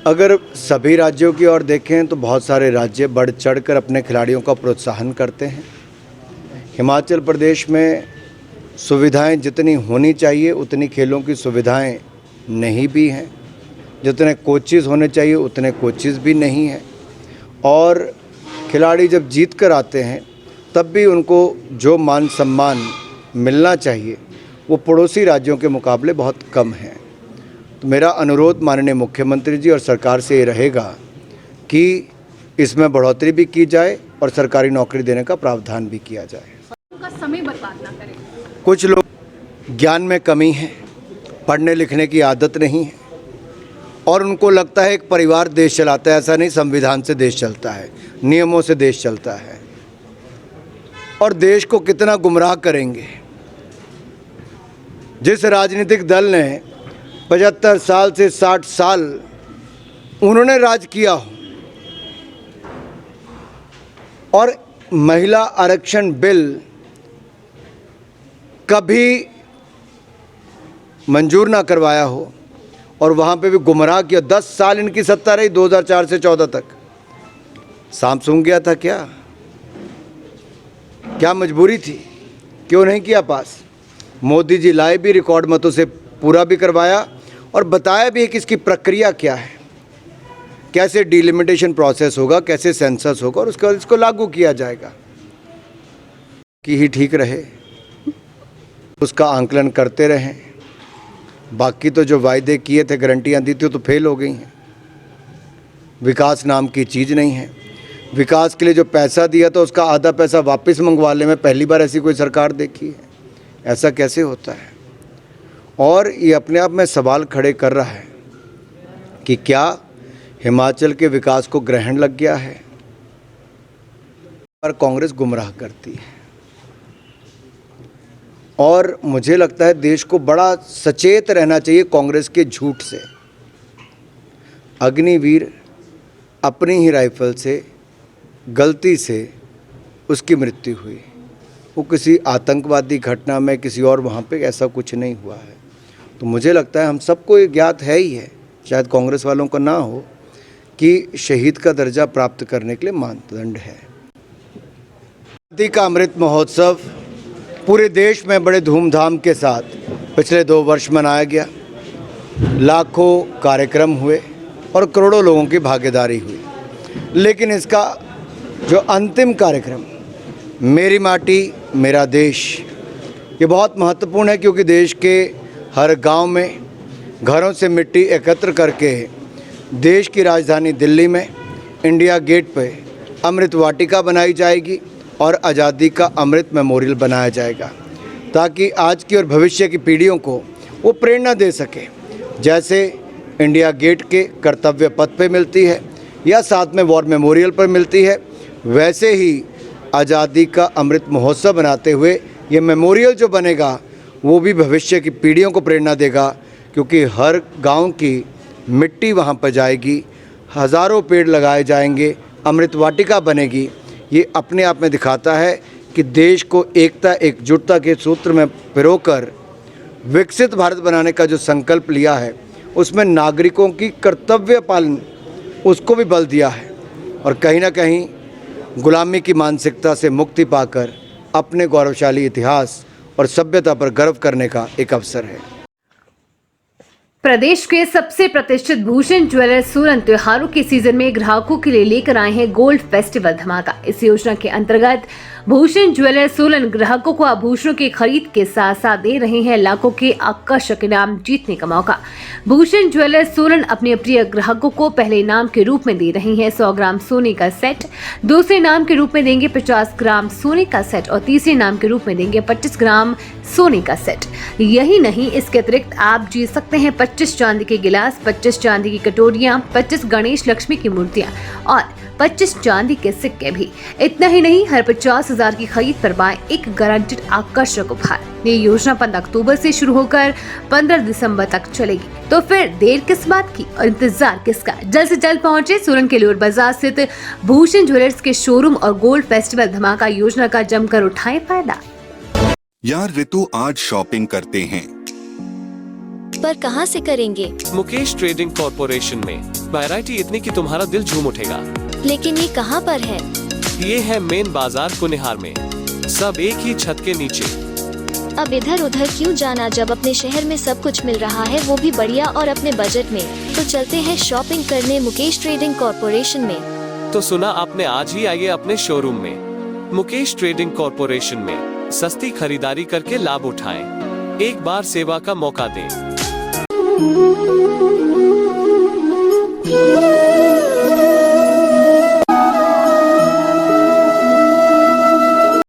अगर सभी राज्यों की ओर देखें तो बहुत सारे राज्य बढ़ चढ़कर अपने खिलाड़ियों का प्रोत्साहन करते हैं। हिमाचल प्रदेश में सुविधाएं जितनी होनी चाहिए उतनी खेलों की सुविधाएं नहीं भी हैं, जितने कोचेज़ होने चाहिए उतने कोचेज़ भी नहीं हैं, और खिलाड़ी जब जीत कर आते हैं तब भी उनको जो मान सम्मान मिलना चाहिए वो पड़ोसी राज्यों के मुकाबले बहुत कम है। तो मेरा अनुरोध माननीय मुख्यमंत्री जी और सरकार से ये रहेगा कि इसमें बढ़ोतरी भी की जाए और सरकारी नौकरी देने का प्रावधान भी किया जाए। का समय बर्बाद ना करें। कुछ लोग ज्ञान में कमी है, पढ़ने लिखने की आदत नहीं है और उनको लगता है एक परिवार देश चलाता है। ऐसा नहीं, संविधान से देश चलता है, नियमों से देश चलता है। और देश को कितना गुमराह करेंगे। जिस राजनीतिक दल ने 75 साल से 60 साल उन्होंने राज किया हो और महिला आरक्षण बिल कभी मंजूर ना करवाया हो और वहाँ पे भी गुमराह किया। 10 साल इनकी सत्ता रही, 2004 से 14 तक। सांप सूंघ गया था क्या? क्या मजबूरी थी? क्यों नहीं किया पास? मोदी जी लाए भी, रिकॉर्ड मतों से पूरा भी करवाया और बताया भी कि इसकी प्रक्रिया क्या है, कैसे डिलिमिटेशन प्रोसेस होगा, कैसे सेंसस होगा और उसके बाद इसको लागू किया जाएगा कि ही ठीक रहे, उसका आंकलन करते रहें। बाकी तो जो वायदे किए थे, गारंटियां दी थी, तो फेल हो गई हैं। विकास नाम की चीज़ नहीं है। विकास के लिए जो पैसा दिया था उसका आधा पैसा वापस मंगवा ले, मैं पहली बार ऐसी कोई सरकार देखी है। ऐसा कैसे होता है? और ये अपने आप में सवाल खड़े कर रहा है कि क्या हिमाचल के विकास को ग्रहण लग गया है और कांग्रेस गुमराह करती है। और मुझे लगता है देश को बड़ा सचेत रहना चाहिए कांग्रेस के झूठ से। अग्निवीर अपनी ही राइफल से गलती से उसकी मृत्यु हुई। वो किसी आतंकवादी घटना में किसी और वहाँ पे ऐसा कुछ नहीं हुआ है। तो मुझे लगता है हम सबको ये ज्ञात है ही है, शायद कांग्रेस वालों को ना हो, कि शहीद का दर्जा प्राप्त करने के लिए मानदंड है। आज़ादी का अमृत महोत्सव पूरे देश में बड़े धूमधाम के साथ पिछले 2 वर्ष मनाया गया। लाखों कार्यक्रम हुए और करोड़ों लोगों की भागीदारी हुई। लेकिन इसका जो अंतिम कार्यक्रम मेरी माटी मेरा देश, ये बहुत महत्वपूर्ण है, क्योंकि देश के हर गांव में घरों से मिट्टी एकत्र करके देश की राजधानी दिल्ली में इंडिया गेट पे अमृत वाटिका बनाई जाएगी और आज़ादी का अमृत मेमोरियल बनाया जाएगा, ताकि आज की और भविष्य की पीढ़ियों को वो प्रेरणा दे सके। जैसे इंडिया गेट के कर्तव्य पथ पे मिलती है या साथ में वॉर मेमोरियल पर मिलती है, वैसे ही आज़ादी का अमृत महोत्सव बनाते हुए ये मेमोरियल जो बनेगा वो भी भविष्य की पीढ़ियों को प्रेरणा देगा, क्योंकि हर गांव की मिट्टी वहां पर जाएगी, हज़ारों पेड़ लगाए जाएंगे, अमृत वाटिका बनेगी। ये अपने आप में दिखाता है कि देश को एकता एकजुटता के सूत्र में पिरोकर विकसित भारत बनाने का जो संकल्प लिया है उसमें नागरिकों की कर्तव्य पालन उसको भी बल दिया है और कहीं ना कहीं गुलामी की मानसिकता से मुक्ति पाकर अपने गौरवशाली इतिहास और सभ्यता पर गर्व करने का एक अवसर है। प्रदेश के सबसे प्रतिष्ठित भूषण ज्वेलर्स सोलन त्योहारों के सीजन में ग्राहकों के लिए लेकर आए हैं गोल्ड फेस्टिवल धमाका। इस योजना के अंतर्गत भूषण ज्वेलर्स सोलन ग्राहकों को आभूषणों की खरीद के साथ साथ दे रहे हैं लाखों के आकर्षक इनाम जीतने का मौका। भूषण ज्वेलर्स सोलन अपने प्रिय ग्राहकों को पहले इनाम के रूप में दे रहे हैं 100 ग्राम सोने का सेट, दूसरे इनाम के रूप में देंगे 50 ग्राम सोने का सेट और तीसरे इनाम के रूप में देंगे 25 ग्राम सोने का सेट। यही नहीं, इसके अतिरिक्त आप जीत सकते हैं 25 चांदी के गिलास, 25 चांदी की कटोरियां, 25 गणेश लक्ष्मी की मूर्तियां और 25 चांदी के सिक्के भी। इतना ही नहीं, हर 50,000 की खरीद पर पाएं एक गारंटेड आकर्षक उपहार। ये योजना 15 अक्टूबर से शुरू होकर 15 दिसंबर तक चलेगी। तो फिर देर किस बात की और इंतजार किसका? जल्द से जल्द पहुंचे सोलन के लोर बाजार स्थित भूषण ज्वेलर्स के शोरूम और गोल्ड फेस्टिवल धमाका योजना का जमकर उठाएं फायदा। यार ऋतु, आज शॉपिंग करते हैं। पर कहाँ से करेंगे? मुकेश ट्रेडिंग कॉरपोरेशन में वैरायटी इतनी कि तुम्हारा दिल झूम उठेगा। लेकिन ये कहाँ पर है? ये है मेन बाजार कुनिहार में, सब एक ही छत के नीचे। अब इधर उधर क्यों जाना जब अपने शहर में सब कुछ मिल रहा है, वो भी बढ़िया और अपने बजट में। तो चलते हैं शॉपिंग करने मुकेश ट्रेडिंग कॉरपोरेशन में। तो सुना आपने, आज ही आइए अपने शोरूम में। मुकेश ट्रेडिंग कॉरपोरेशन में सस्ती खरीदारी करके लाभ उठाएं। एक बार सेवा का मौका दें।